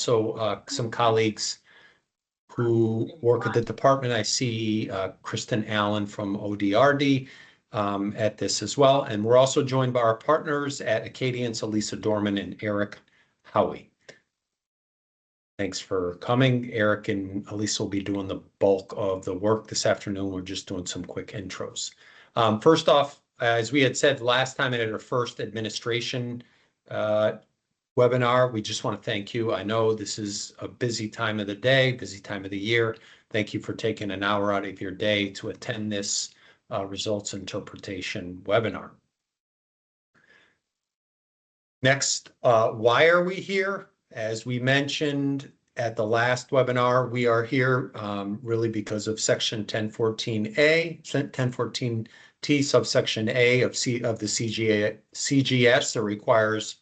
also some colleagues who work at the department. I see Kristen Allen from ODRD at this as well. And we're also joined by our partners at Acadience, Elisa Dorman and Eric Howie. Thanks for coming. Eric and Elisa will be doing the bulk of the work this afternoon. We're just doing some quick intros. First off, as we had said last time at our first administration webinar, we just want to thank you. I know this is a busy time of the day, busy time of the year. Thank you for taking an hour out of your day to attend this results interpretation webinar. Next, why are we here? As we mentioned at the last webinar, we are here really because of Section 1014A, 1014T subsection A of the CGS that requires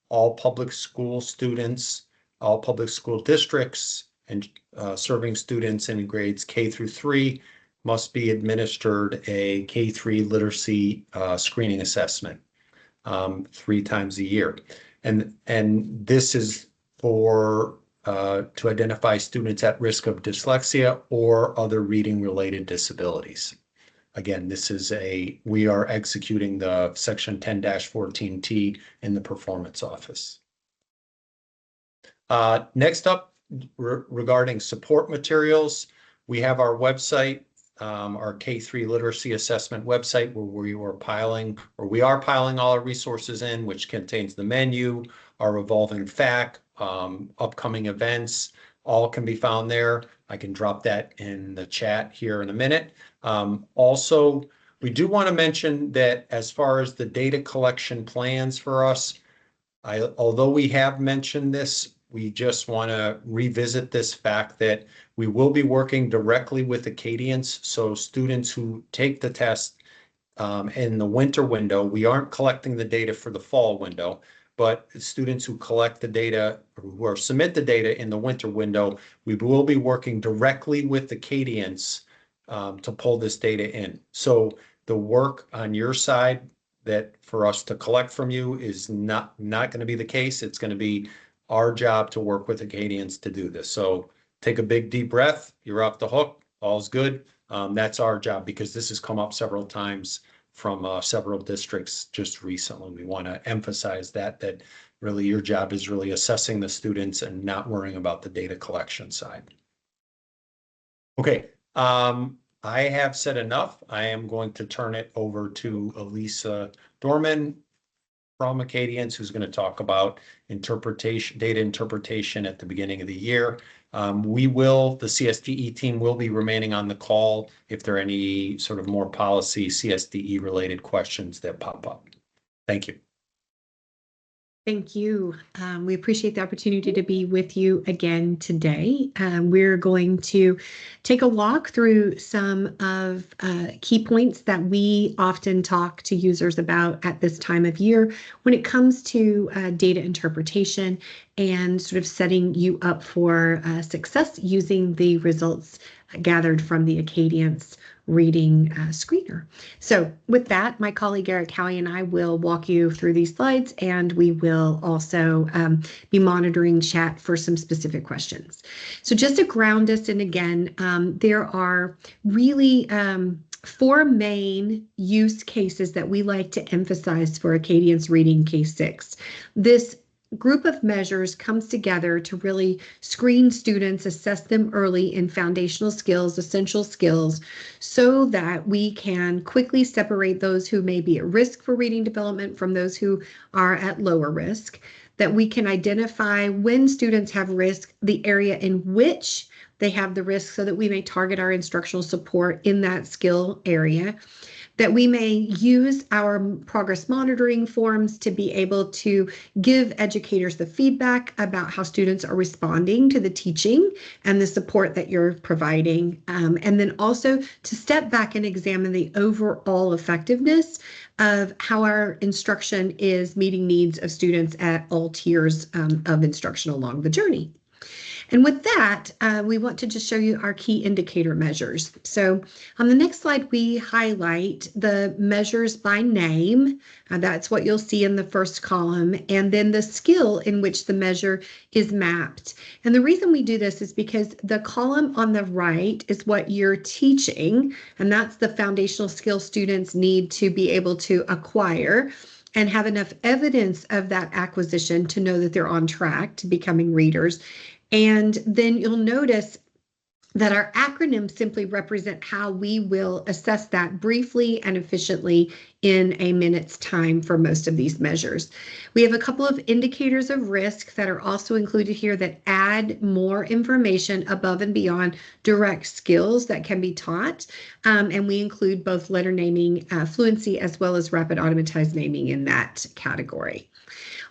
all public school students, all public school districts, and serving students in grades K through 3 must be administered a K-3 literacy screening assessment 3 times a year. And this is for to identify students at risk of dyslexia or other reading related disabilities. Again, this is we are executing the Section 10-14T in the Performance Office. Next up, regarding support materials, we have our website, our K-3 literacy assessment website, where we are piling all our resources in, which contains the menu, our revolving FAQ, upcoming events, all can be found there. I can drop that in the chat here in a minute. Also, we do want to mention that as far as the data collection plans for us, although we have mentioned this, we just want to revisit this fact that we will be working directly with Acadience. So students who take the test in the winter window, we aren't collecting the data for the fall window, but students who collect the data or submit the data in the winter window, we will be working directly with Acadience to pull this data in. So the work on your side that for us to collect from you is not going to be the case. It's going to be our job to work with Acadience to do this. So take a big deep breath. You're off the hook. All's good. That's our job, because this has come up several times from several districts just recently. We want to emphasize that really your job is really assessing the students and not worrying about the data collection side. Okay, I have said enough. I am going to turn it over to Elisa Dorman from Acadience, who's going to talk about data interpretation at the beginning of the year. The CSDE team will be remaining on the call if there are any sort of more policy CSDE related questions that pop up. Thank you. Thank you. We appreciate the opportunity to be with you again today. We're going to take a walk through some of key points that we often talk to users about at this time of year when it comes to data interpretation and sort of setting you up for success using the results gathered from the Acadience reading screener. So with that, my colleague Eric Howie and I will walk you through these slides, and we will also be monitoring chat for some specific questions. So just to ground us, and again, there are really 4 main use cases that we like to emphasize for Acadience Reading K6. This group of measures comes together to really screen students, assess them early in foundational skills, essential skills, so that we can quickly separate those who may be at risk for reading development from those who are at lower risk, that we can identify when students have risk, the area in which they have the risk, so that we may target our instructional support in that skill area, that we may use our progress monitoring forms to be able to give educators the feedback about how students are responding to the teaching and the support that you're providing, and then also to step back and examine the overall effectiveness of how our instruction is meeting needs of students at all tiers of instruction along the journey. And with that, we want to just show you our key indicator measures. So on the next slide, we highlight the measures by name. That's what you'll see in the first column, and then the skill in which the measure is mapped. And the reason we do this is because the column on the right is what you're teaching, and that's the foundational skill students need to be able to acquire and have enough evidence of that acquisition to know that they're on track to becoming readers. And then you'll notice that our acronyms simply represent how we will assess that briefly and efficiently in a minute's time for most of these measures. We have a couple of indicators of risk that are also included here that add more information above and beyond direct skills that can be taught. And we include both letter naming fluency as well as rapid automatized naming in that category.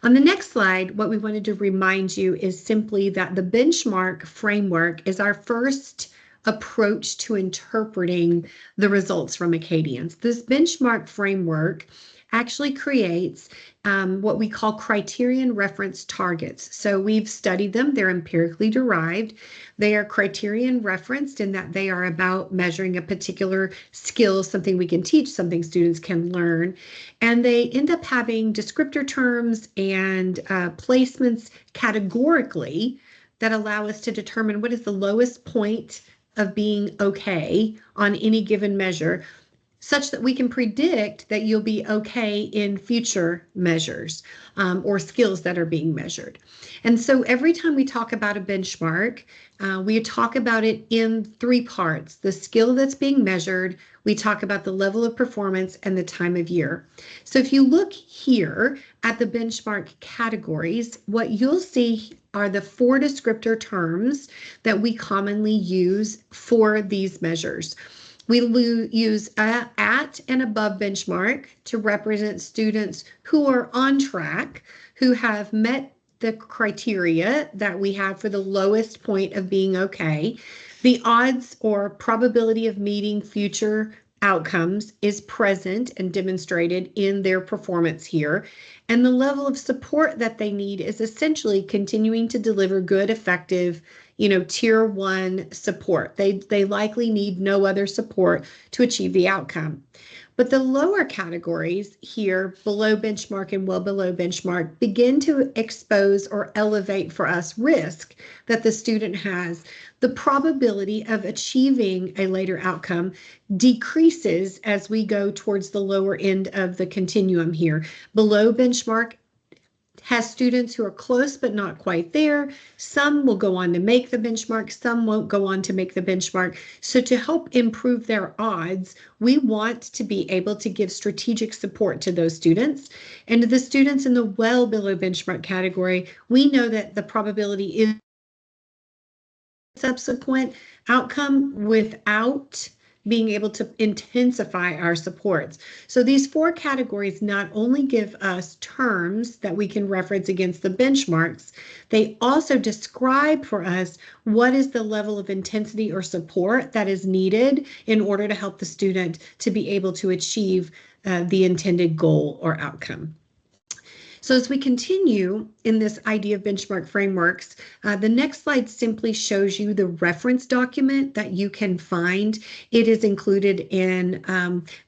On the next slide, what we wanted to remind you is simply that the benchmark framework is our first approach to interpreting the results from Acadience. This benchmark framework actually creates what we call criterion reference targets. So we've studied them, they're empirically derived. They are criterion referenced in that they are about measuring a particular skill, something we can teach, something students can learn. And they end up having descriptor terms and placements categorically that allow us to determine what is the lowest point of being okay on any given measure, such that we can predict that you'll be okay in future measures or skills that are being measured. And so every time we talk about a benchmark, we talk about it in three parts: the skill that's being measured, we talk about the level of performance, and the time of year. So if you look here at the benchmark categories, what you'll see are the 4 descriptor terms that we commonly use for these measures. We use at and above benchmark to represent students who are on track, who have met the criteria that we have for the lowest point of being okay. The odds or probability of meeting future outcomes is present and demonstrated in their performance here. And the level of support that they need is essentially continuing to deliver good, effective, tier 1 support. They likely need no other support to achieve the outcome. But the lower categories here, below benchmark and well below benchmark, begin to expose or elevate for us risk that the student has. The probability of achieving a later outcome decreases as we go towards the lower end of the continuum here. Below benchmark has students who are close but not quite there. Some will go on to make the benchmark, some won't go on to make the benchmark. So to help improve their odds, we want to be able to give strategic support to those students. And to the students in the well below benchmark category, we know that the probability is subsequent outcome without being able to intensify our supports. So these 4 categories not only give us terms that we can reference against the benchmarks, they also describe for us what is the level of intensity or support that is needed in order to help the student to be able to achieve the intended goal or outcome. So as we continue in this idea of benchmark frameworks, the next slide simply shows you the reference document that you can find. It is included in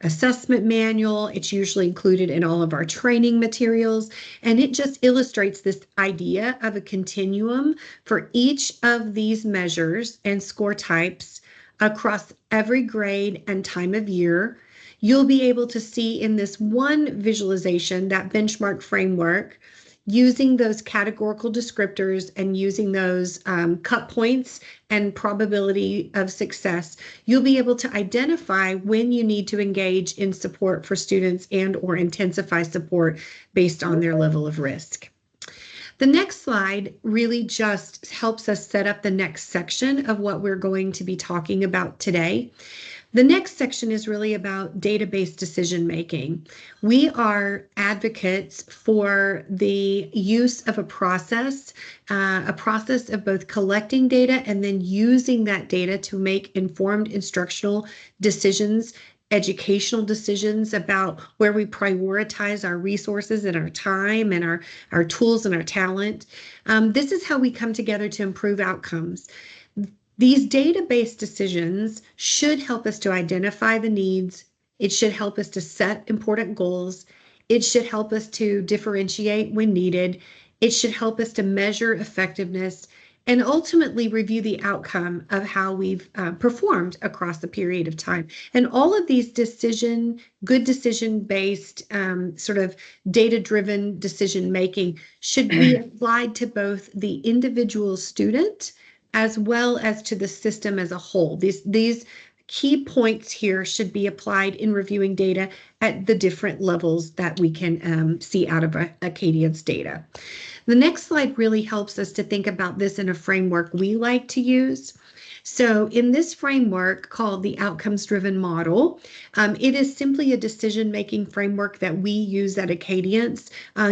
assessment manual. It's usually included in all of our training materials, and it just illustrates this idea of a continuum for each of these measures and score types across every grade and time of year. You'll be able to see in this one visualization that benchmark framework using those categorical descriptors and using those cut points and probability of success. You'll be able to identify when you need to engage in support for students and or intensify support based on their level of risk. The next slide really just helps us set up the next section of what we're going to be talking about today. The next section is really about database decision making. We are advocates for the use of a process of both collecting data and then using that data to make informed instructional decisions educational decisions about where we prioritize our resources and our time and our tools and our talent. This is how we come together to improve outcomes. These data-based decisions should help us to identify the needs. It should help us to set important goals. It should help us to differentiate when needed. It should help us to measure effectiveness and ultimately review the outcome of how we've performed across the period of time. And all of these good decision-based, sort of data-driven decision making should be applied to both the individual student as well as to the system as a whole. These key points here should be applied in reviewing data at the different levels that we can see out of Acadience data. The next slide really helps us to think about this in a framework we like to use. So in this framework called the outcomes-driven model, it is simply a decision-making framework that we use at Acadience.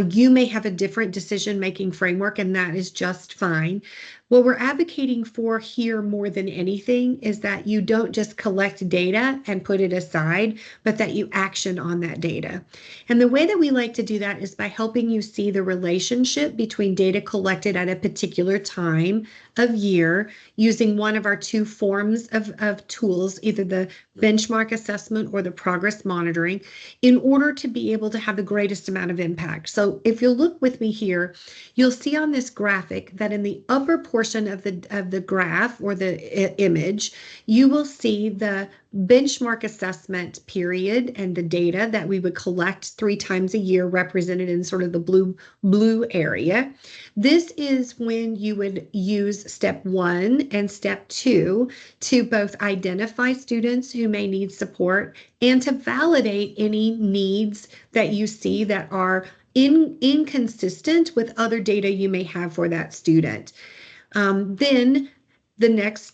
You may have a different decision-making framework, and that is just fine. What we're advocating for here more than anything is that you don't just collect data and put it aside, but that you action on that data. And the way that we like to do that is by helping you see the relationship between data collected at a particular time of year using one of our two forms of tools, either the benchmark assessment or the progress monitoring, in order to be able to have the greatest amount of impact. So if you'll look with me here, you'll see on this graphic that in the upper portion of the graph or the image, you will see the benchmark assessment period and the data that we would collect 3 times a year represented in sort of the blue area. This is when you would use step 1 and step 2 to both identify students who may need support and to validate any needs that you see that are inconsistent with other data you may have for that student. Then the next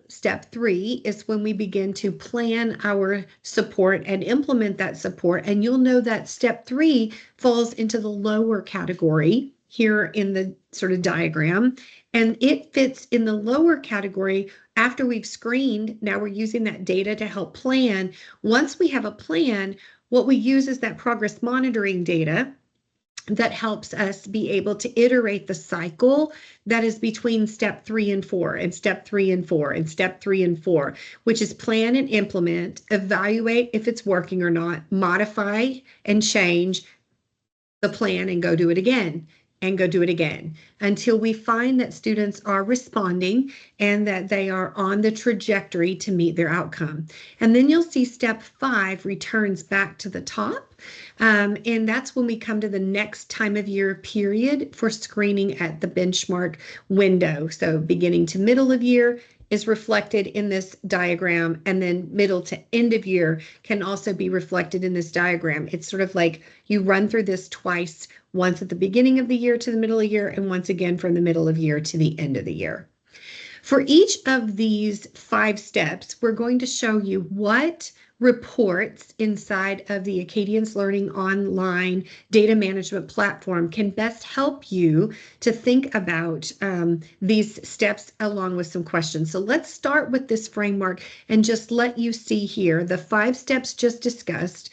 step 3, is when we begin to plan our support and implement that support. And you'll know that step 3 falls into the lower category here in the sort of diagram. And it fits in the lower category after we've screened. Now we're using that data to help plan. Once we have a plan, what we use is that progress monitoring data that helps us be able to iterate the cycle that is between step 3 and 4 and step 3 and 4 and step 3 and 4, which is plan and implement, evaluate if it's working or not, modify and change the plan and go do it again and go do it again until we find that students are responding and that they are on the trajectory to meet their outcome. And then you'll see step 5 returns back to the top. And that's when we come to the next time of year period for screening at the benchmark window. So beginning to middle of year is reflected in this diagram, and then middle to end of year can also be reflected in this diagram. It's sort of like you run through this twice, once at the beginning of the year to the middle of the year, and once again from the middle of year to the end of the year. For each of these 5 steps, we're going to show you what reports inside of the Acadience Learning Online data management platform can best help you to think about these steps along with some questions. So let's start with this framework and just let you see here the 5 steps just discussed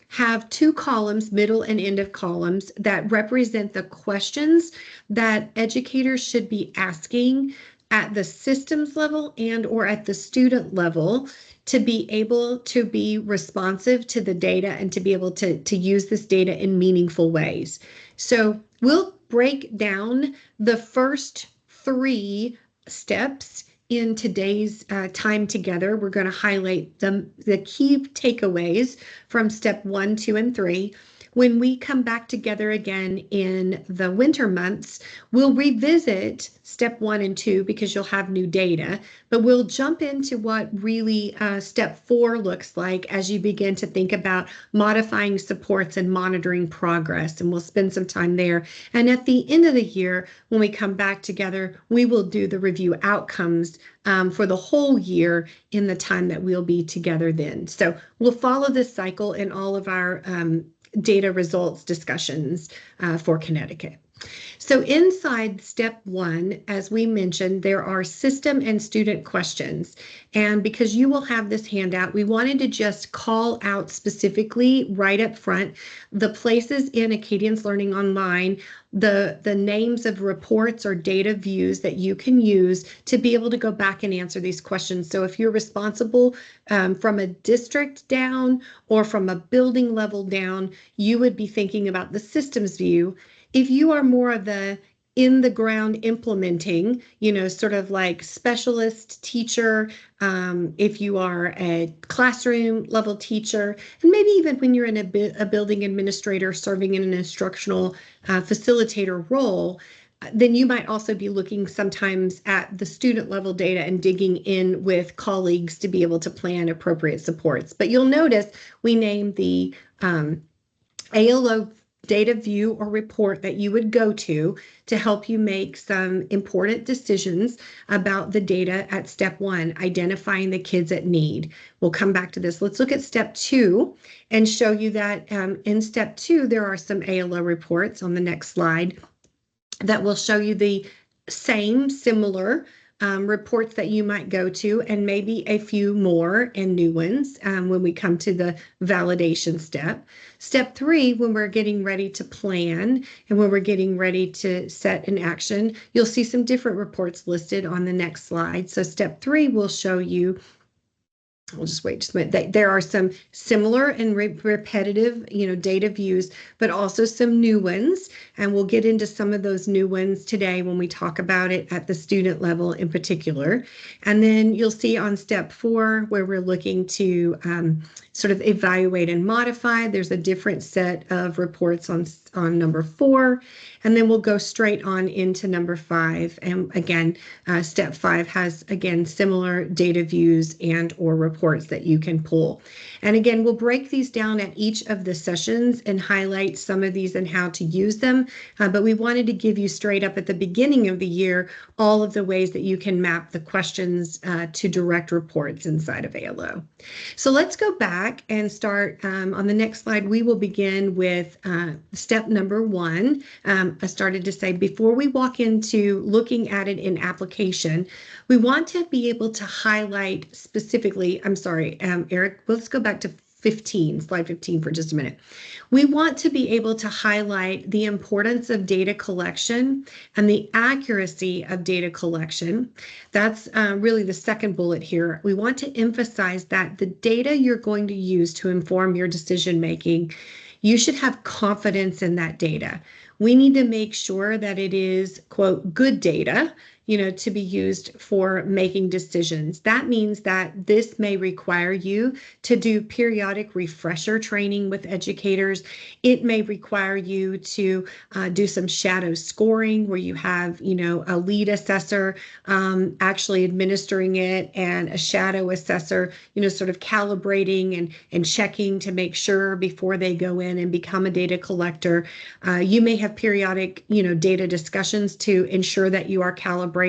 have 2 columns, middle and end of columns, that represent the questions that educators should be asking at the systems level and or at the student level to be able to be responsive to the data and to be able to use this data in meaningful ways. So we'll break down the first 3 steps in today's time together. We're going to highlight the key takeaways from step 1, 2, and 3. When we come back together again in the winter months, we'll revisit step 1 and 2 because you'll have new data, but we'll jump into what really step 4 looks like as you begin to think about modifying supports and monitoring progress, and we'll spend some time there. And at the end of the year, when we come back together, we will do the review outcomes for the whole year in the time that we'll be together then. So we'll follow this cycle in all of our data results discussions for Connecticut. So inside step one, as we mentioned, there are system and student questions. And because you will have this handout, we wanted to just call out specifically right up front the places in Acadience Learning Online, the names of reports or data views that you can use to be able to go back and answer these questions. So if you're responsible from a district down or from a building level down, you would be thinking about the systems view. If you are more of the in the ground implementing, sort of like specialist teacher, if you are a classroom level teacher, and maybe even when you're in a building administrator serving in an instructional facilitator role, then you might also be looking sometimes at the student level data and digging in with colleagues to be able to plan appropriate supports. But you'll notice we named the ALO data view or report that you would go to help you make some important decisions about the data at step one, identifying the kids at need. We'll come back to this. Let's look at step two and show you that in step two, there are some ALO reports on the next slide that will show you the similar reports that you might go to, and maybe a few more and new ones when we come to the validation step. Step three, when we're getting ready to plan and when we're getting ready to set an action, you'll see some different reports listed on the next slide. So step three will show you, we'll just wait just a minute. There are some similar and repetitive, data views, but also some new ones. And we'll get into some of those new ones today when we talk about it at the student level in particular. And then you'll see on step four where we're looking to sort of evaluate and modify. There's a different set of reports on number four. And then we'll go straight on into number five. And again, step five has, again, similar data views and or reports that you can pull. And again, we'll break these down at each of the sessions and highlight some of these and how to use them. But we wanted to give you straight up at the beginning of the year all of the ways that you can map the questions to direct reports inside of ALO. So let's go back and start on the next slide. We will begin with step number one. I started to say before we walk into looking at it in application, we want to be able to highlight specifically, I'm sorry, Eric, let's go back to 15, slide 15 for just a minute. We want to be able to highlight the importance of data collection and the accuracy of data collection. That's really the second bullet here. We want to emphasize that the data you're going to use to inform your decision making, you should have confidence in that data. We need to make sure that it is, quote, good data, to be used for making decisions. That means that this may require you to do periodic refresher training with educators. It may require you to do some shadow scoring where you have, a lead assessor actually administering it and a shadow assessor, sort of calibrating and checking to make sure before they go in and become a data collector. You may have periodic, data discussions to ensure that you are calibrated,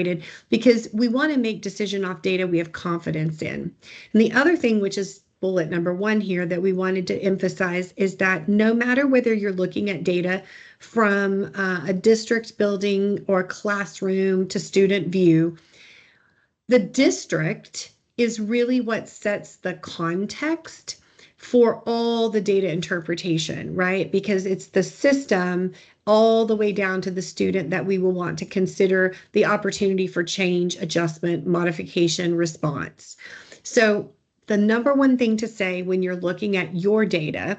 because we want to make decision off data we have confidence in. And the other thing, which is bullet number one here, that we wanted to emphasize is that no matter whether you're looking at data from a district building or classroom to student view, the district is really what sets the context for all the data interpretation, right? Because it's the system all the way down to the student that we will want to consider the opportunity for change, adjustment, modification, response. So the number one thing to say when you're looking at your data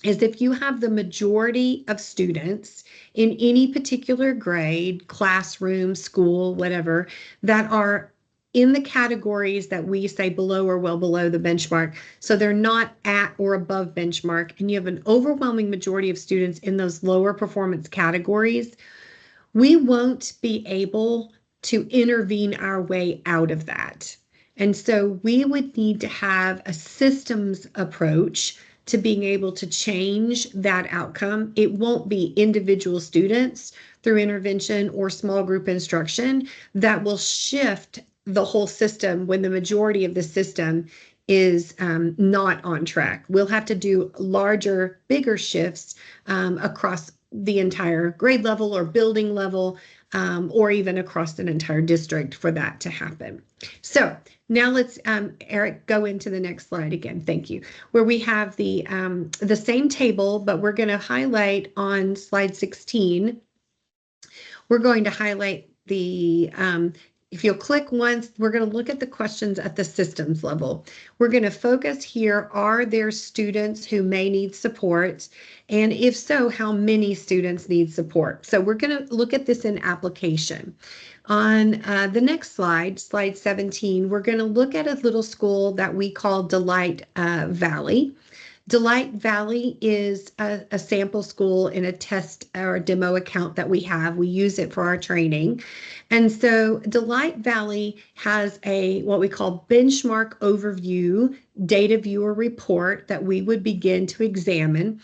is if you have the majority of students in any particular grade, classroom, school, whatever, that are in the categories that we say below or well below the benchmark, so they're not at or above benchmark, and you have an overwhelming majority of students in those lower performance categories, we won't be able to intervene our way out of that. And so we would need to have a systems approach to being able to change that outcome. It won't be individual students through intervention or small group instruction that will shift the whole system when the majority of the system is not on track. We'll have to do larger, bigger shifts across the entire grade level or building level, or even across an entire district for that to happen. So now let's, Eric, go into the next slide again. Thank you. Where we have the same table, but we're going to highlight on slide 16. We're going to highlight the, if you'll click once, we're going to look at the questions at the systems level. We're going to focus here, are there students who may need support? And if so, how many students need support? So we're going to look at this in application. On the next slide, slide 17, we're going to look at a little school that we call Delight Valley. Delight Valley is a sample school in a test or demo account that we have. We use it for our training. And so Delight Valley has a what we call benchmark overview data viewer report that we would begin to examine.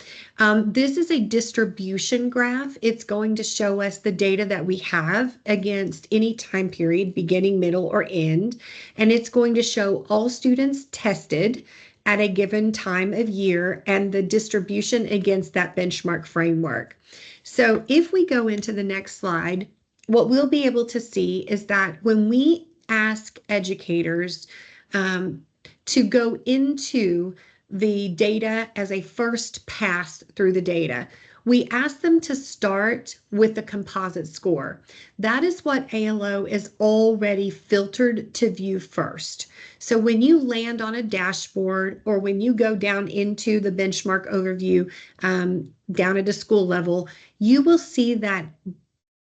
This is a distribution graph. It's going to show us the data that we have against any time period, beginning, middle, or end. And it's going to show all students tested at a given time of year and the distribution against that benchmark framework. So if we go into the next slide, what we'll be able to see is that when we ask educators to go into the data as a first pass through the data, we ask them to start with the composite score. That is what ALO is already filtered to view first. So when you land on a dashboard or when you go down into the benchmark overview down at a school level, you will see that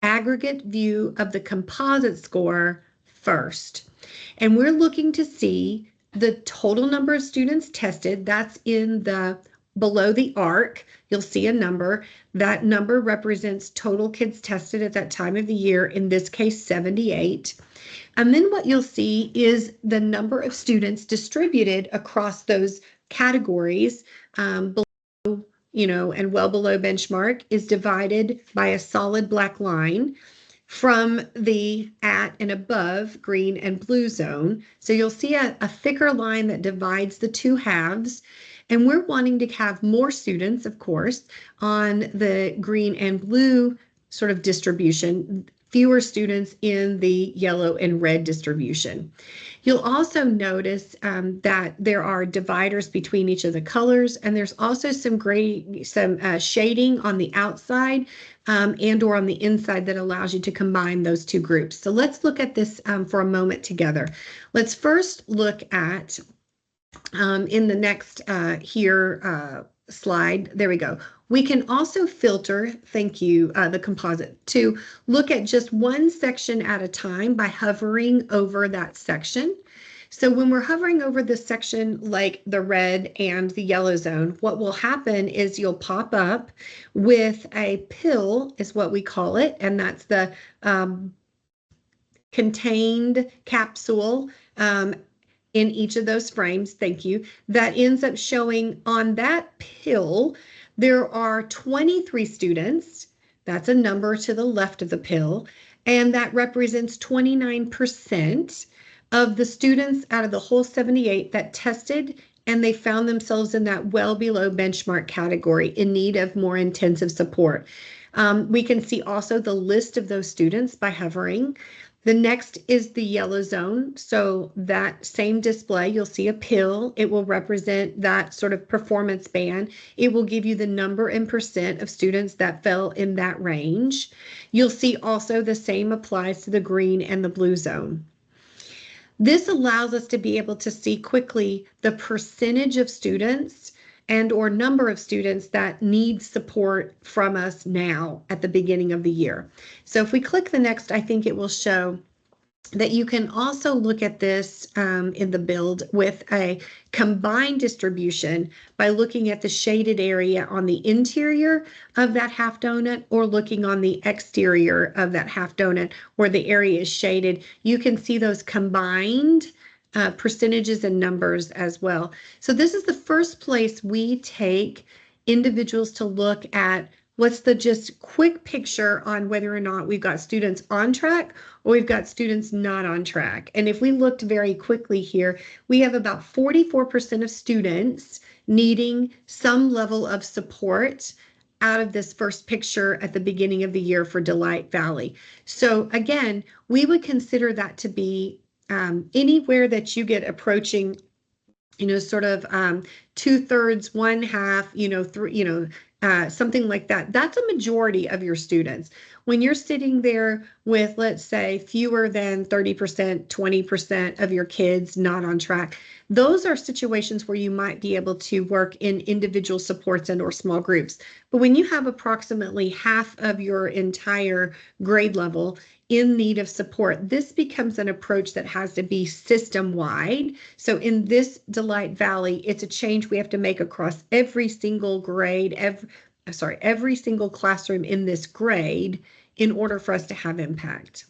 aggregate view of the composite score first. And we're looking to see the total number of students tested. That's in the below the arc. You'll see a number. That number represents total kids tested at that time of the year, in this case 78. And then what you'll see is the number of students distributed across those categories below, and well below benchmark is divided by a solid black line from the at and above green and blue zone. So you'll see a thicker line that divides the two halves. And we're wanting to have more students, of course, on the green and blue sort of distribution, fewer students in the yellow and red distribution. You'll also notice that there are dividers between each of the colors, and there's also some shading on the outside and or on the inside that allows you to combine those two groups. So let's look at this for a moment together. Let's first look at in the next slide, there we go. We can also filter, thank you, the composite, to look at just one section at a time by hovering over that section. So when we're hovering over this section, like the red and the yellow zone, what will happen is you'll pop up with a pill, is what we call it, and that's the contained capsule in each of those frames, thank you, that ends up showing on that pill, there are 23 students. That's a number to the left of the pill, and that represents 29% of the students out of the whole 78 that tested, and they found themselves in that well below benchmark category in need of more intensive support. We can see also the list of those students by hovering. The next is the yellow zone. So that same display, you'll see a pill. It will represent that sort of performance band. It will give you the number and percent of students that fell in that range. You'll see also the same applies to the green and the blue zone. This allows us to be able to see quickly the percentage of students and or number of students that need support from us now at the beginning of the year. So if we click the next, I think it will show that you can also look at this in the build with a combined distribution by looking at the shaded area on the interior of that half donut or looking on the exterior of that half donut where the area is shaded. You can see those combined percentages and numbers as well. So this is the first place we take individuals to look at what's the just quick picture on whether or not we've got students on track or we've got students not on track. And if we looked very quickly here, we have about 44% of students needing some level of support out of this first picture at the beginning of the year for Delight Valley. So again, we would consider that to be anywhere that you get approaching, sort of 2/3, 1/2, something like that. That's a majority of your students. When you're sitting there with, let's say, fewer than 30%, 20% of your kids not on track, those are situations where you might be able to work in individual supports and or small groups. But when you have approximately half of your entire grade level in need of support, this becomes an approach that has to be system-wide. So in this Delight Valley, it's a change we have to make across every single grade, every single classroom in this grade in order for us to have impact.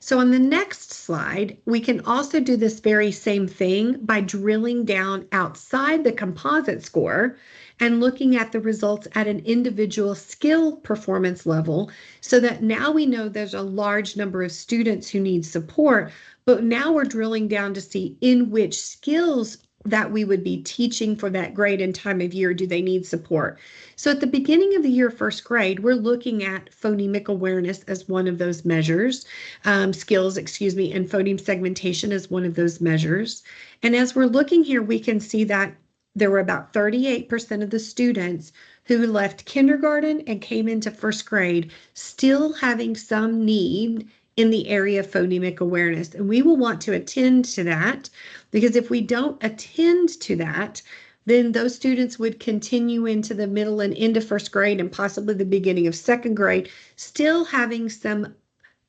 So on the next slide, we can also do this very same thing by drilling down outside the composite score and looking at the results at an individual skill performance level, so that now we know there's a large number of students who need support, but now we're drilling down to see in which skills that we would be teaching for that grade and time of year do they need support. So at the beginning of the year, first grade, we're looking at phonemic awareness as one of those measures, skills, and phoneme segmentation as one of those measures. And as we're looking here, we can see that there were about 38% of the students who left kindergarten and came into first grade still having some need in the area of phonemic awareness. And we will want to attend to that, because if we don't attend to that, then those students would continue into the middle and into first grade and possibly the beginning of second grade, still having some,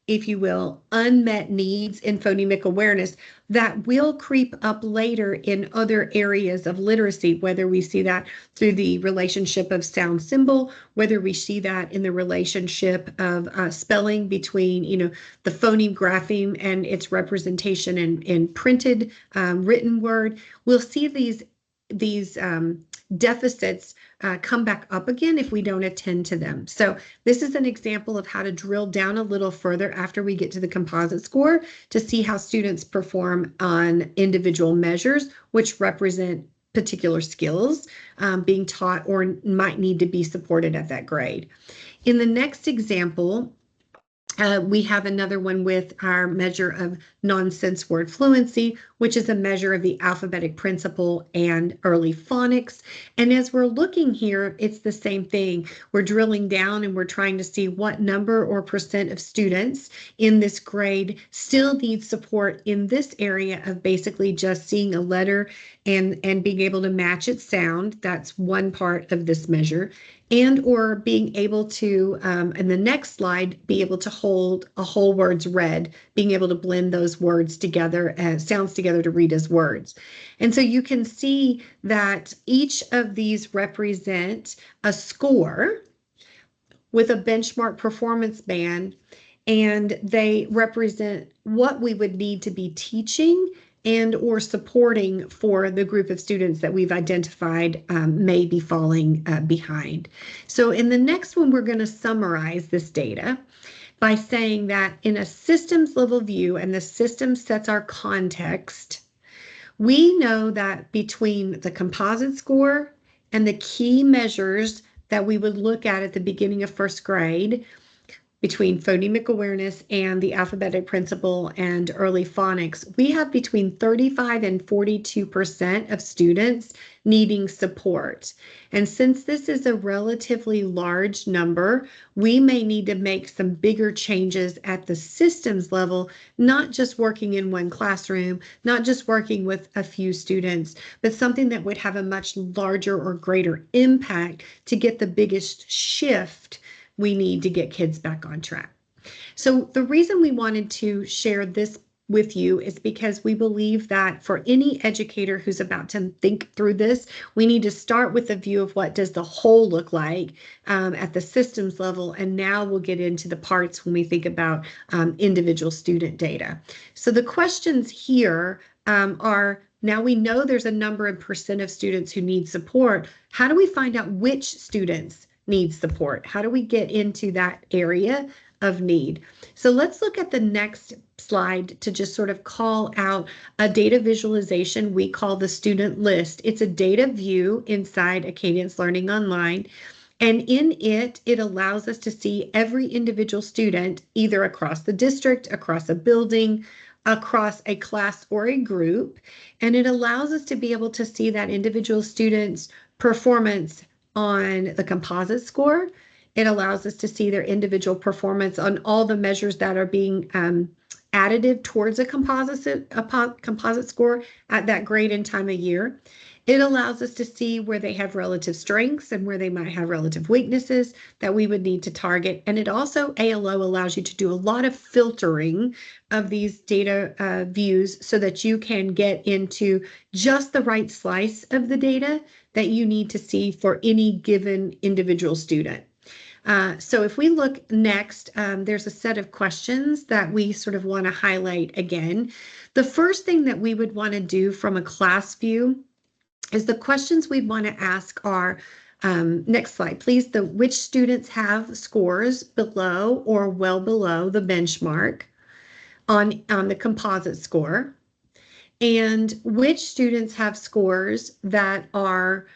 if you will, unmet needs in phonemic awareness that will creep up later in other areas of literacy, whether we see that through the relationship of sound symbol, whether we see that in the relationship of spelling between, the phoneme grapheme and its representation in printed written word. We'll see these deficits come back up again if we don't attend to them. So this is an example of how to drill down a little further after we get to the composite score to see how students perform on individual measures, which represent particular skills being taught or might need to be supported at that grade. In the next example, we have another one with our measure of nonsense word fluency, which is a measure of the alphabetic principle and early phonics. And as we're looking here, it's the same thing. We're drilling down and we're trying to see what number or percent of students in this grade still need support in this area of basically just seeing a letter and being able to match its sound. That's one part of this measure. And or being able to, in the next slide, be able to hold a whole word's read, being able to blend those words together as sounds together to read as words. And so you can see that each of these represent a score with a benchmark performance band, and they represent what we would need to be teaching and or supporting for the group of students that we've identified may be falling behind. So in the next one, we're going to summarize this data by saying that in a systems level view, and the system sets our context, we know that between the composite score and the key measures that we would look at the beginning of first grade, between phonemic awareness and the alphabetic principle and early phonics, we have between 35 and 42% of students needing support. And since this is a relatively large number, we may need to make some bigger changes at the systems level, not just working in one classroom, not just working with a few students, but something that would have a much larger or greater impact to get the biggest shift we need to get kids back on track. So the reason we wanted to share this with you is because we believe that for any educator who's about to think through this, we need to start with the view of what does the whole look like at the systems level, and now we'll get into the parts when we think about individual student data. So the questions here are, now we know there's a number and percent of students who need support. How do we find out which students need support? How do we get into that area of need? So let's look at the next slide to just sort of call out a data visualization we call the student list. It's a data view inside Acadience Learning Online. And in it, it allows us to see every individual student, either across the district, across a building, across a class or a group. And it allows us to be able to see that individual student's performance on the composite score. It allows us to see their individual performance on all the measures that are being additive towards a composite score at that grade and time of year. It allows us to see where they have relative strengths and where they might have relative weaknesses that we would need to target. And it also, ALO allows you to do a lot of filtering of these data views so that you can get into just the right slice of the data that you need to see for any given individual student. So if we look next, there's a set of questions that we sort of want to highlight again. The first thing that we would want to do from a class view is the questions we'd want to ask are, next slide, please, which students have scores below or well below the benchmark on the composite score, and which students have scores that are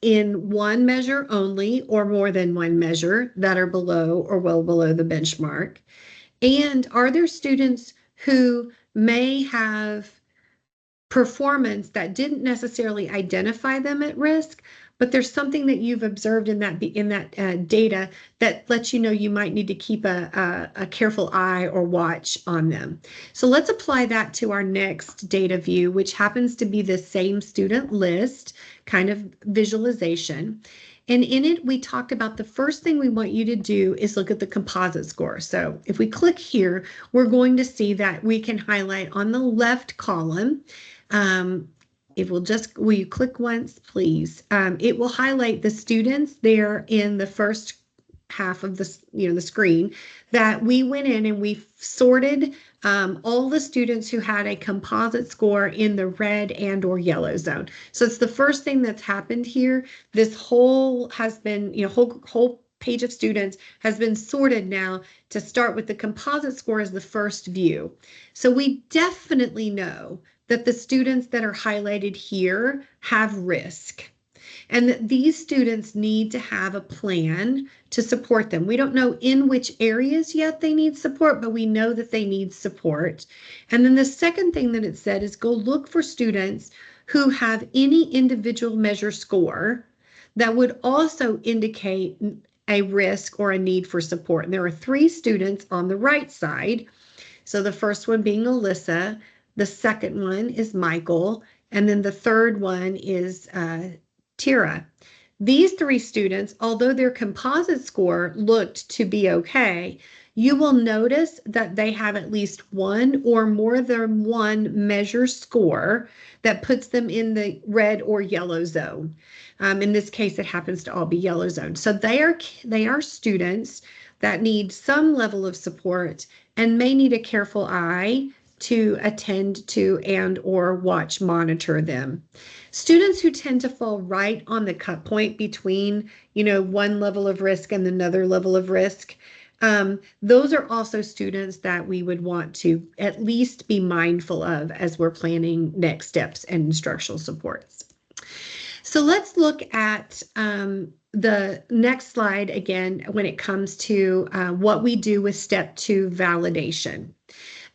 in one measure only or more than one measure that are below or well below the benchmark, and are there students who may have performance that didn't necessarily identify them at risk, but there's something that you've observed in that data that lets you know you might need to keep a careful eye or watch on them. So let's apply that to our next data view, which happens to be the same student list kind of visualization. And in it, we talked about the first thing we want you to do is look at the composite score. So if we click here, we're going to see that we can highlight on the left column. Will you click once, please? It will highlight the students there in the first half of the screen that we went in and we sorted all the students who had a composite score in the red and or yellow zone. So it's the first thing that's happened here. This whole has been, whole page of students has been sorted now to start with the composite score as the first view. So we definitely know that the students that are highlighted here have risk, and that these students need to have a plan to support them. We don't know in which areas yet they need support, but we know that they need support. And then the second thing that it said is go look for students who have any individual measure score that would also indicate a risk or a need for support. And there are 3 students on the right side. So the first one being Alyssa, the second one is Michael, and then the third one is Tira. These 3 students, although their composite score looked to be okay, you will notice that they have at least one or more than one measure score that puts them in the red or yellow zone. In this case, it happens to all be yellow zone. So they are students that need some level of support and may need a careful eye to attend to and or monitor them. Students who tend to fall right on the cut point between, one level of risk and another level of risk, those are also students that we would want to at least be mindful of as we're planning next steps and instructional supports. So let's look at the next slide again when it comes to what we do with step 2 validation.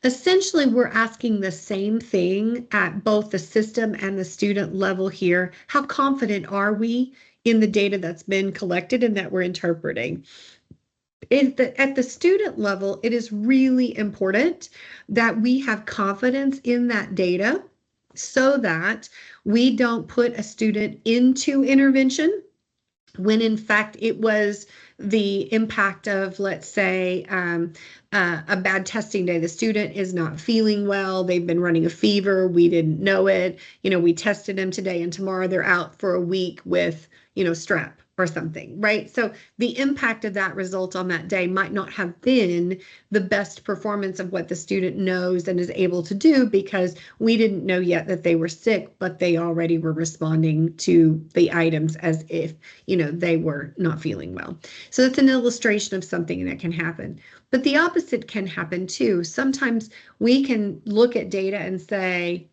Essentially, we're asking the same thing at both the system and the student level here. How confident are we in the data that's been collected and that we're interpreting? At the student level, it is really important that we have confidence in that data so that we don't put a student into intervention when in fact it was the impact of, let's say, a bad testing day. The student is not feeling well. They've been running a fever. We didn't know it. We tested them today and tomorrow they're out for a week with, strep or something, right? So the impact of that result on that day might not have been the best performance of what the student knows and is able to do because we didn't know yet that they were sick, but they already were responding to the items as if, they were not feeling well. So that's an illustration of something that can happen. But the opposite can happen too. Sometimes we can look at data and say,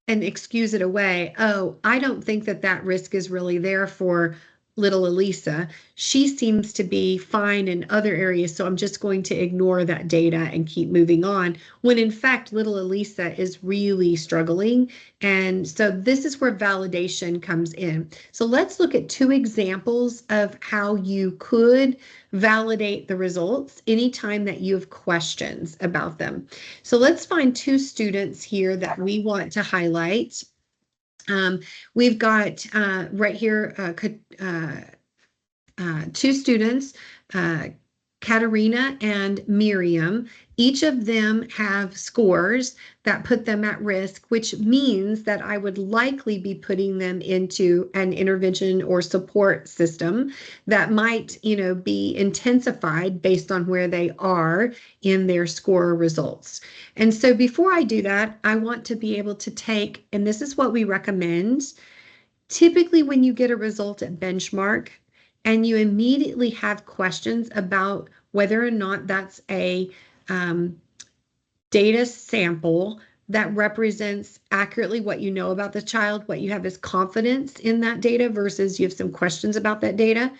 and excuse it away, oh, I don't think that risk is really there for little Elisa, she seems to be fine in other areas, so I'm just going to ignore that data and keep moving on, when in fact, little Elisa is really struggling. And so this is where validation comes in. So let's look at two examples of how you could validate the results anytime that you have questions about them. So let's find two students here that we want to highlight. We've got right here two students, Katerina and Miriam. Each of them have scores that put them at risk, which means that I would likely be putting them into an intervention or support system that might, be intensified based on where they are in their score results. And so before I do that, I want to be able to take, and this is what we recommend, typically when you get a result at benchmark, and you immediately have questions about whether or not that's a data sample that represents accurately what you know about the child, what you have is confidence in that data versus you have some questions about that data.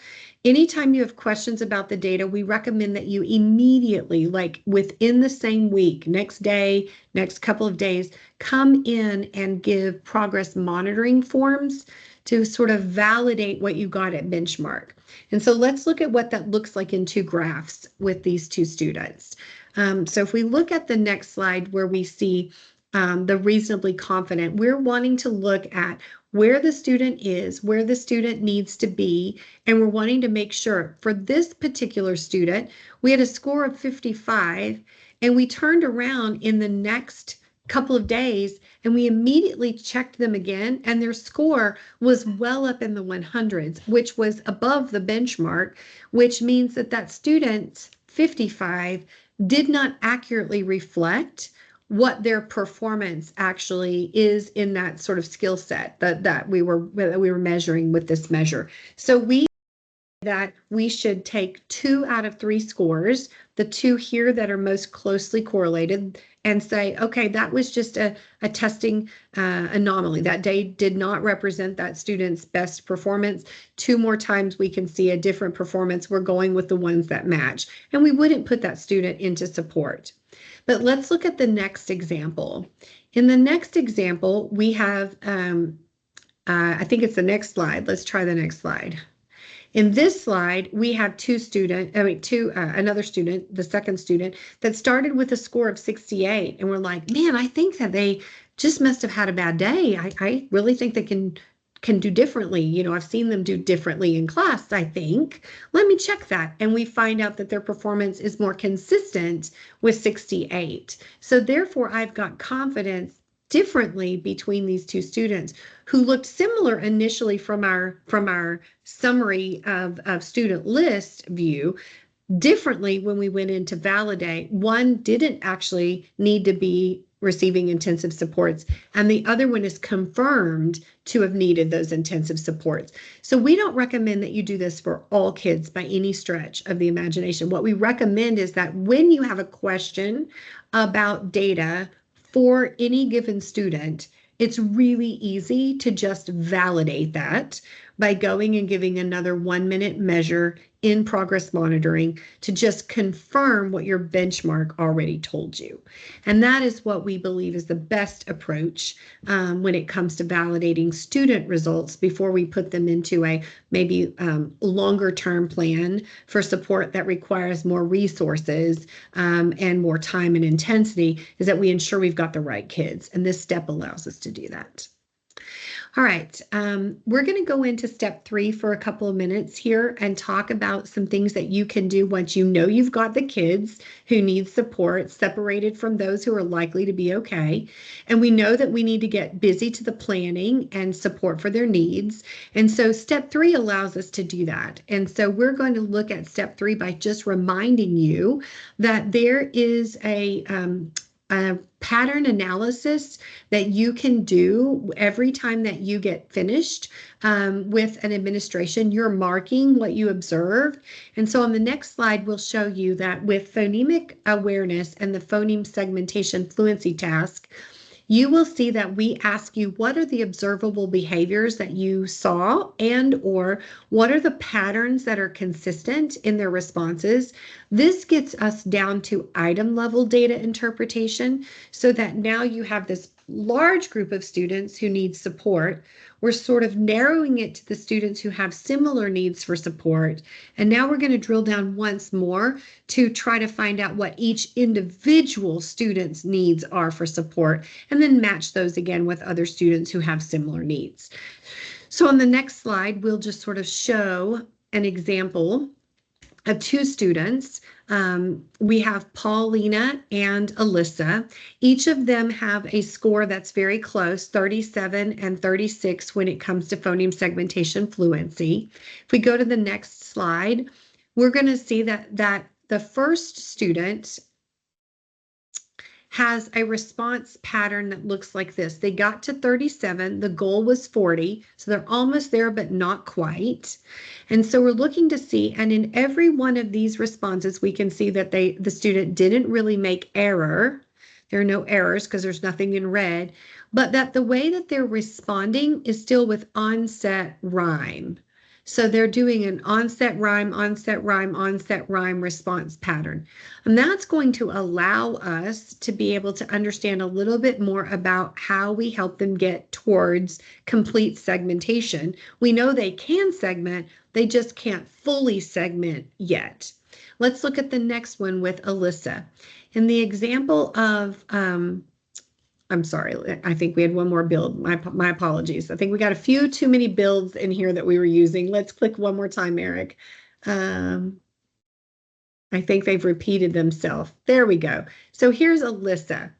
Anytime you have questions about the data, we recommend that you immediately, like within the same week, next day, next couple of days, come in and give progress monitoring forms to sort of validate what you got at benchmark. And so let's look at what that looks like in two graphs with these two students. So if we look at the next slide where we see the reasonably confident, we're wanting to look at where the student is, where the student needs to be, and we're wanting to make sure for this particular student, we had a score of 55, and we turned around in the next couple of days and we immediately checked them again, and their score was well up in the 100s, which was above the benchmark, which means that that student's 55 did not accurately reflect what their performance actually is in that sort of skill set that we were measuring with this measure. So we should take 2 out of 3 scores, the 2 here that are most closely correlated, and say, okay, that was just a testing anomaly. That day did not represent that student's best performance. 2 more times we can see a different performance. We're going with the ones that match, and we wouldn't put that student into support. But let's look at the next example. In the next example, we have, I think it's the next slide. Let's try the next slide. In this slide, we have another student, the second student, that started with a score of 68. And we're like, man, I think that they just must have had a bad day. I really think they can do differently. I've seen them do differently in class, I think. Let me check that. And we find out that their performance is more consistent with 68. So therefore, I've got confidence differently between these two students who looked similar initially from our summary of student list view, differently when we went in to validate. One didn't actually need to be receiving intensive supports, and the other one is confirmed to have needed those intensive supports. So we don't recommend that you do this for all kids by any stretch of the imagination. What we recommend is that when you have a question about data for any given student, it's really easy to just validate that by going and giving another 1-minute measure in progress monitoring to just confirm what your benchmark already told you. And that is what we believe is the best approach when it comes to validating student results before we put them into a maybe longer term plan for support that requires more resources and more time and intensity, is that we ensure we've got the right kids. And this step allows us to do that. All right, we're going to go into step 3 for a couple of minutes here and talk about some things that you can do once you know you've got the kids who need support separated from those who are likely to be okay. And we know that we need to get busy to the planning and support for their needs. And so step 3 allows us to do that. And so we're going to look at step 3 by just reminding you that there is a pattern analysis that you can do every time that you get finished with an administration. You're marking what you observed. And so on the next slide, we'll show you that with phonemic awareness and the phoneme segmentation fluency task, you will see that we ask you what are the observable behaviors that you saw, and or what are the patterns that are consistent in their responses. This gets us down to item level data interpretation, so that now you have this large group of students who need support. We're sort of narrowing it to the students who have similar needs for support. And now we're going to drill down once more to try to find out what each individual student's needs are for support, and then match those again with other students who have similar needs. So on the next slide, we'll just sort of show an example of two students. We have Paulina and Alyssa. Each of them have a score that's very close, 37 and 36 when it comes to phoneme segmentation fluency. If we go to the next slide, we're going to see that the first student has a response pattern that looks like this. They got to 37, the goal was 40, so they're almost there, but not quite. And so we're looking to see, and in every one of these responses, we can see that the student didn't really make error. There are no errors because there's nothing in red, but that the way that they're responding is still with onset rhyme. So they're doing an onset rhyme, onset rhyme, onset rhyme response pattern. And that's going to allow us to be able to understand a little bit more about how we help them get towards complete segmentation. We know they can segment, they just can't fully segment yet. Let's look at the next one with Alyssa. In the example of, I'm sorry, I think we had one more build. My apologies. I think we got a few too many builds in here that we were using. Let's click one more time, Eric. I think they've repeated themselves. There we go. So here's Alyssa.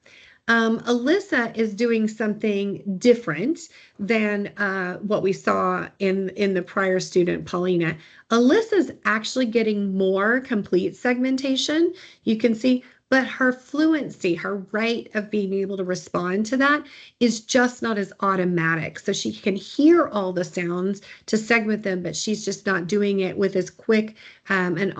Alyssa is doing something different than what we saw in the prior student, Paulina. Alyssa's actually getting more complete segmentation. You can see, but her fluency, her rate of being able to respond to that is just not as automatic. So she can hear all the sounds to segment them, but she's just not doing it with as quick and with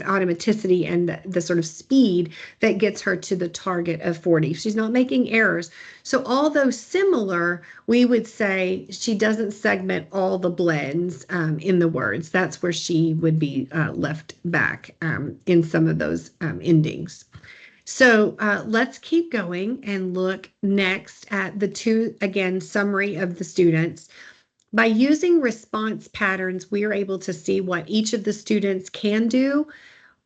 automaticity and the sort of speed that gets her to the target of 40. She's not making errors. So although similar, we would say she doesn't segment all the blends in the words. That's where she would be left back in some of those endings. So let's keep going and look next at the two, again, summary of the students. By using response patterns, we are able to see what each of the students can do.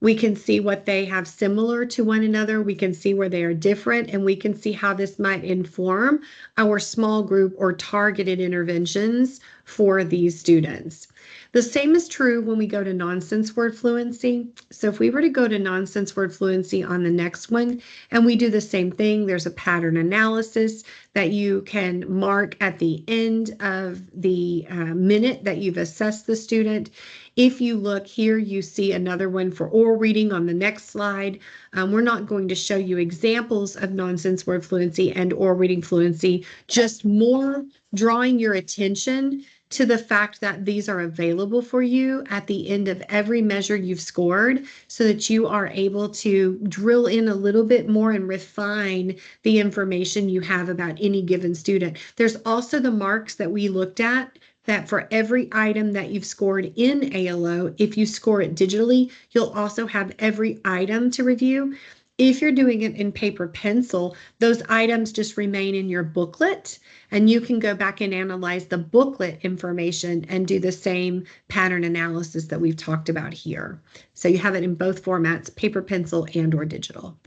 We can see what they have similar to one another. We can see where they are different, and we can see how this might inform our small group or targeted interventions for these students. The same is true when we go to nonsense word fluency. So if we were to go to nonsense word fluency on the next one, and we do the same thing, there's a pattern analysis that you can mark at the end of the minute that you've assessed the student. If you look here, you see another one for oral reading on the next slide. We're not going to show you examples of nonsense word fluency and oral reading fluency, just more drawing your attention to the fact that these are available for you at the end of every measure you've scored, so that you are able to drill in a little bit more and refine the information you have about any given student. There's also the marks that we looked at, that for every item that you've scored in ALO, if you score it digitally, you'll also have every item to review. If you're doing it in paper pencil, those items just remain in your booklet, and you can go back and analyze the booklet information and do the same pattern analysis that we've talked about here. So you have it in both formats, paper pencil and or digital.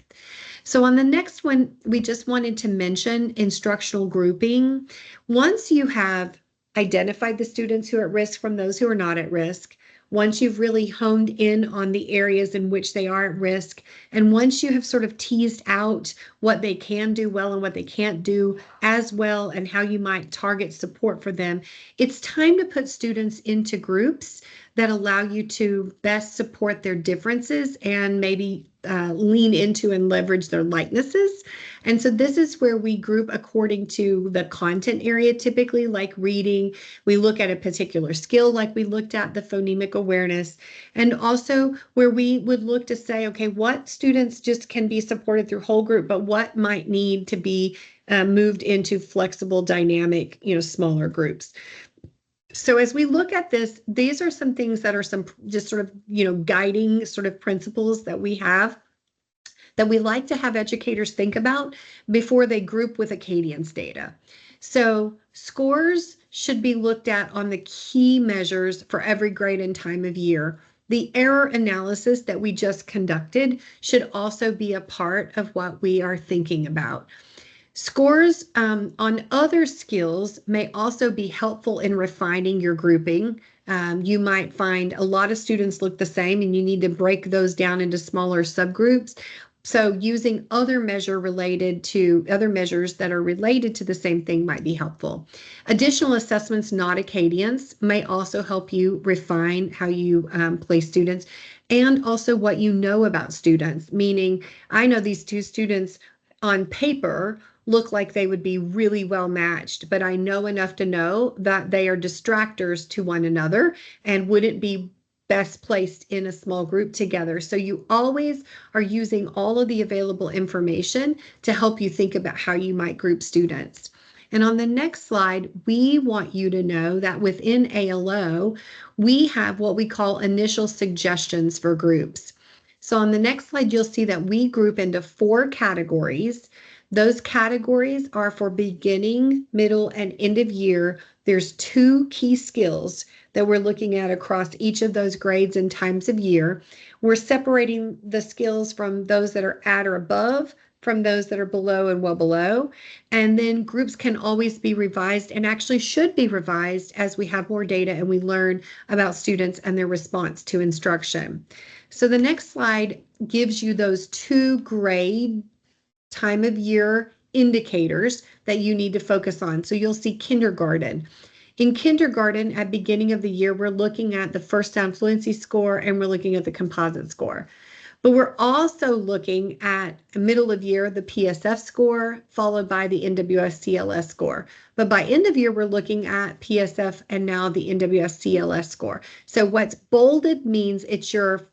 So on the next one, we just wanted to mention instructional grouping. Once you have identified the students who are at risk from those who are not at risk, once you've really honed in on the areas in which they are at risk, and once you have sort of teased out what they can do well and what they can't do as well, and how you might target support for them, it's time to put students into groups that allow you to best support their differences and maybe lean into and leverage their likenesses. And so this is where we group according to the content area, typically like reading. We look at a particular skill, like we looked at the phonemic awareness, and also where we would look to say, okay, what students just can be supported through whole group, but what might need to be moved into flexible, dynamic, smaller groups. So as we look at this, these are some things that are some just sort of, guiding sort of principles that we have that we like to have educators think about before they group with Acadience data. So scores should be looked at on the key measures for every grade and time of year. The error analysis that we just conducted should also be a part of what we are thinking about. Scores on other skills may also be helpful in refining your grouping. You might find a lot of students look the same and you need to break those down into smaller subgroups. So using other measures that are related to the same thing might be helpful. Additional assessments not Acadience may also help you refine how you place students, and also what you know about students, meaning I know these two students on paper look like they would be really well matched, but I know enough to know that they are distractors to one another and wouldn't be best placed in a small group together. So you always are using all of the available information to help you think about how you might group students. And on the next slide, we want you to know that within ALO, we have what we call initial suggestions for groups. So on the next slide, you'll see that we group into 4 categories. Those categories are for beginning, middle, and end of year. There's 2 key skills that we're looking at across each of those grades and times of year. We're separating the skills from those that are at or above from those that are below and well below. And then groups can always be revised and actually should be revised as we have more data and we learn about students and their response to instruction. So the next slide gives you those 2 grade time of year indicators that you need to focus on. So you'll see kindergarten. In kindergarten, at beginning of the year, we're looking at the first sound fluency score and we're looking at the composite score. But we're also looking at middle of year, the PSF score, followed by the NWS CLS score. But by end of year, we're looking at PSF and now the NWS CLS score. So what's bolded means it's your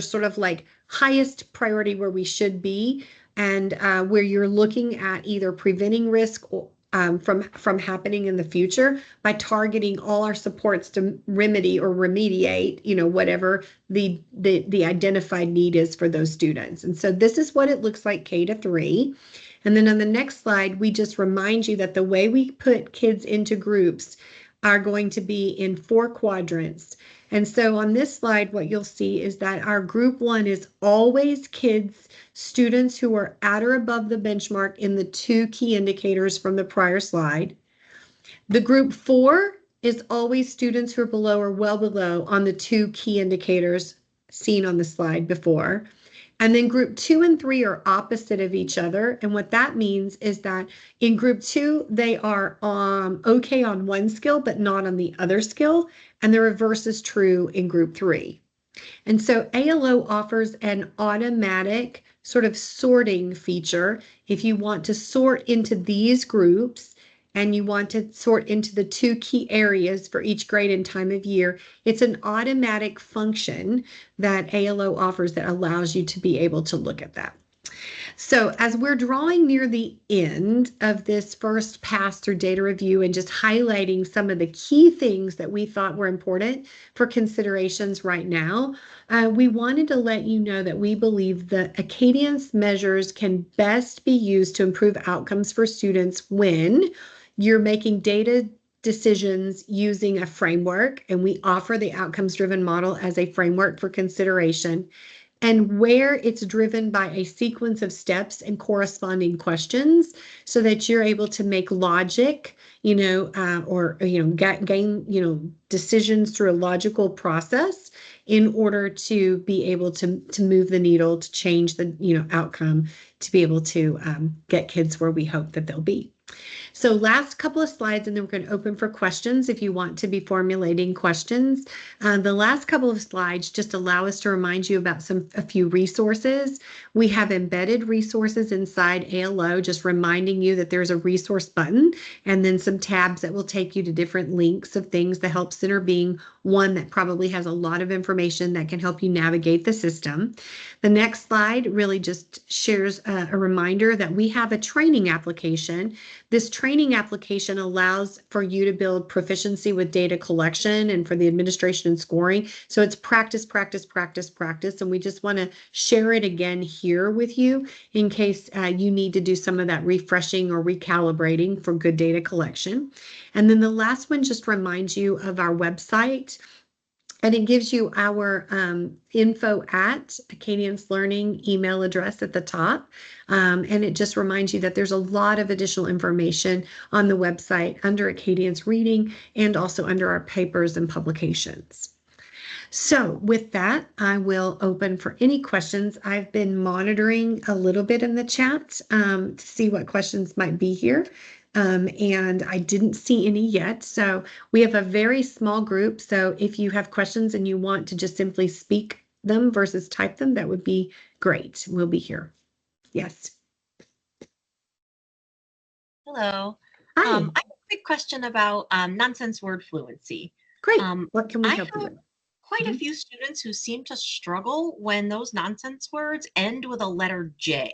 sort of like highest priority where we should be, and where you're looking at either preventing risk or, from happening in the future by targeting all our supports to remedy or remediate, whatever the identified need is for those students. And so this is what it looks like K-3. And then on the next slide, we just remind you that the way we put kids into groups are going to be in 4 quadrants. And so on this slide, what you'll see is that our group 1 is always students who are at or above the benchmark in the 2 key indicators from the prior slide. The group 4 is always students who are below or well below on the 2 key indicators seen on the slide before. And then group 2 and 3 are opposite of each other. And what that means is that in group 2, they are okay on one skill, but not on the other skill. And the reverse is true in group 3. And so ALO offers an automatic sort of sorting feature. If you want to sort into these groups and you want to sort into the 2 key areas for each grade and time of year, it's an automatic function that ALO offers that allows you to be able to look at that. So as we're drawing near the end of this first pass through data review and just highlighting some of the key things that we thought were important for considerations right now, we wanted to let you know that we believe that Acadience measures can best be used to improve outcomes for students when you're making data decisions using a framework, and we offer the outcomes-driven model as a framework for consideration, and where it's driven by a sequence of steps and corresponding questions so that you're able to make logic, or gain, decisions through a logical process in order to be able to move the needle, to change the, outcome, to be able to get kids where we hope that they'll be. So last couple of slides, and then we're going to open for questions if you want to be formulating questions. The last couple of slides just allow us to remind you about a few resources. We have embedded resources inside ALO, just reminding you that there's a resource button and then some tabs that will take you to different links of things, the Help Center being one that probably has a lot of information that can help you navigate the system. The next slide really just shares a reminder that we have a training application. This training application allows for you to build proficiency with data collection and for the administration and scoring. So it's practice, practice, practice, practice. And we just want to share it again here with you in case you need to do some of that refreshing or recalibrating for good data collection. And then the last one just reminds you of our website. And it gives you our info at Acadience Learning email address at the top. And it just reminds you that there's a lot of additional information on the website under Acadience Reading and also under our papers and publications. So with that, I will open for any questions. I've been monitoring a little bit in the chat to see what questions might be here. And I didn't see any yet. So we have a very small group. So if you have questions and you want to just simply speak them versus type them, that would be great. We'll be here. Yes. Hello. Hi. I have a quick question about nonsense word fluency. Great. What can we I help you have with? quite a Mhm. few students who seem to struggle when those nonsense words end with a letter J,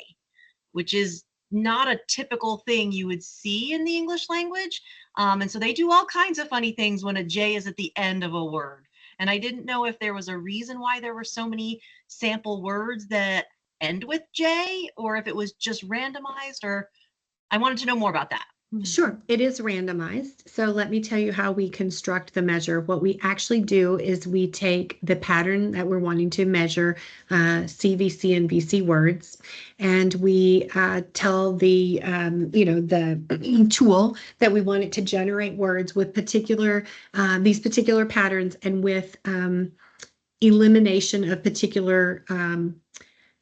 which is not a typical thing you would see in the English language. And so they do all kinds of funny things when a J is at the end of a word. And I didn't know if there was a reason why there were so many sample words that end with J, or if it was just randomized, or I wanted to know more about that. Sure, it is randomized. So let me tell you how we construct the measure. What we actually do is we take the pattern that we're wanting to measure, CVC and VC words, and we tell the the tool that we want it to generate words with these particular patterns and with elimination of particular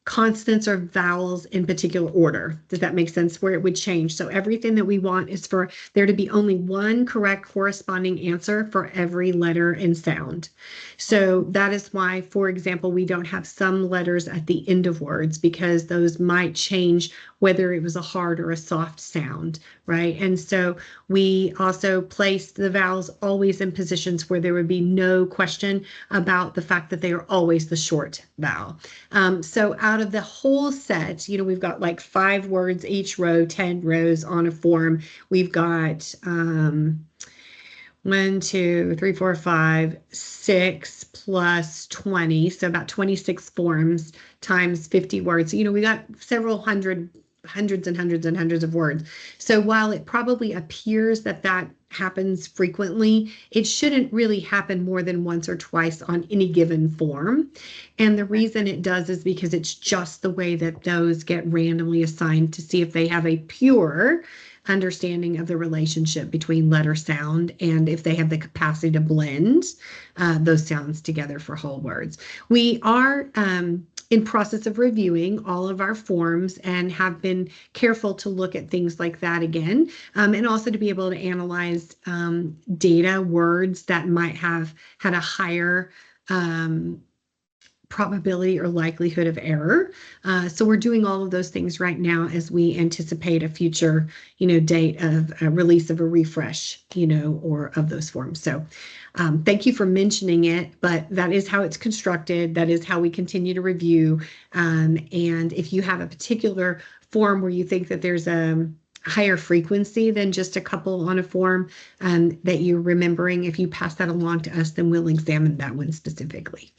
consonants or vowels in particular order. Does that make sense? Where it would change. So everything that we want is for there to be only one correct corresponding answer for every letter and sound. So that is why, for example, we don't have some letters at the end of words because those might change whether it was a hard or a soft sound, right? And so we also place the vowels always in positions where there would be no question about the fact that they are always the short vowel. So out of the whole set, we've got like 5 words each row, 10 rows on a form. We've got 1, 2, 3, 4, 5, 6 plus 20. So about 26 forms times 50 words. So, we got several hundreds and hundreds and hundreds of words. So while it probably appears that happens frequently, it shouldn't really happen more than once or twice on any given form. And the reason it does is because it's just the way that those get randomly assigned to see if they have a pure understanding of the relationship between letter sound and if they have the capacity to blend those sounds together for whole words. We are in process of reviewing all of our forms and have been careful to look at things like that again, and also to be able to analyze data words that might have had a higher probability or likelihood of error. So we're doing all of those things right now as we anticipate a future, date of release of a refresh, or of those forms. So thank you for mentioning it, but that is how it's constructed. That is how we continue to review. And if you have a particular form where you think that there's a higher frequency than just a couple on a form that you're remembering, if you pass that along to us, then we'll examine that one specifically.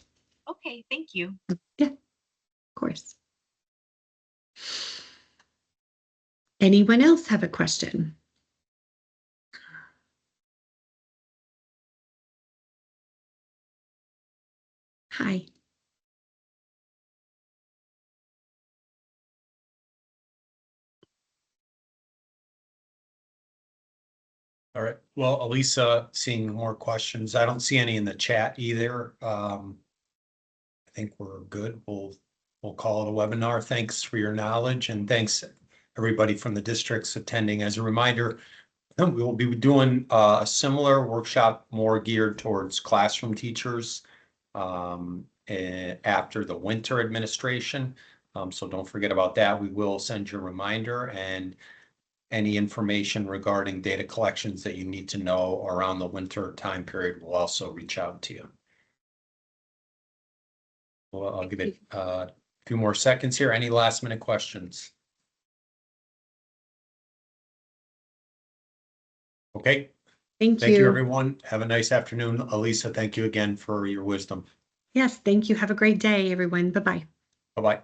Okay, thank you. Yeah, of course. Anyone else have a question? Hi. All right. Well, Elisa, seeing more questions. I don't see any in the chat either. I think we're good. We'll call it a webinar. Thanks for your knowledge and thanks everybody from the districts attending. As a reminder, We will be doing a similar workshop more geared towards classroom teachers after the winter administration. So don't forget about that. We will send you a reminder, and any information regarding data collections that you need to know around the winter time period will also reach out to you. Well, I'll give it a few more seconds here. Any last minute questions? Okay. Thank Thank you, you. everyone. Have a nice afternoon. Elisa, thank you again for your wisdom. Yes, thank you. Have a great day, everyone. Bye-bye. Bye-bye.